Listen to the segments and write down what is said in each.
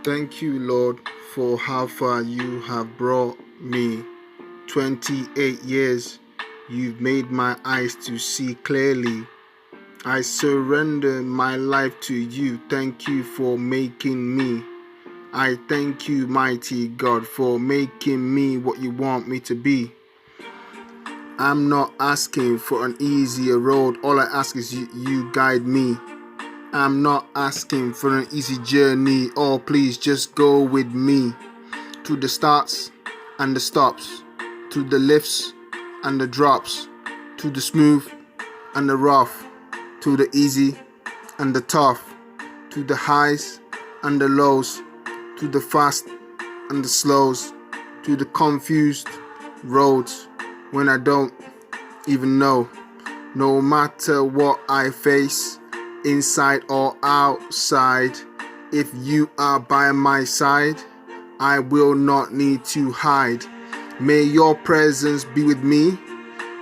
Thank you, Lord, for how far you have brought me. 28 years, you've made my eyes to see clearly. I surrender my life to you. Thank you for making me. I thank you, mighty God, for making me what you want me to be. I'm not asking for an easier road. All I ask is you guide me. I'm not asking for an easy journey. Oh, please just go with me to the starts and the stops, to the lifts and the drops, to the smooth and the rough, to the easy and the tough, to the highs and the lows, to the fast and the slows, to the confused roads when I don't even know. No matter what I face, inside or outside, if you are by my side, I will not need to hide. May your presence be with me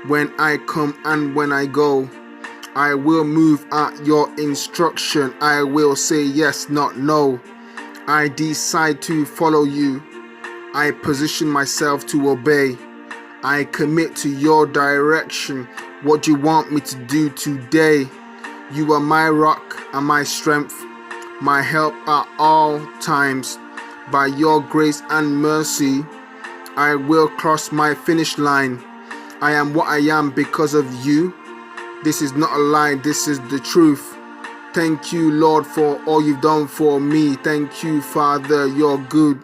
when I come and when I go. I will move at your instruction. I will say yes, not no. I decide to follow you. I position myself to obey. I commit to your direction. What do you want me to do today? You are my rock and my strength, my help at all times. By your grace and mercy, I will cross my finish line. I am what I am because of you. This is not a lie, this is the truth. Thank you, Lord, for all you've done for me. Thank you, Father, you're good.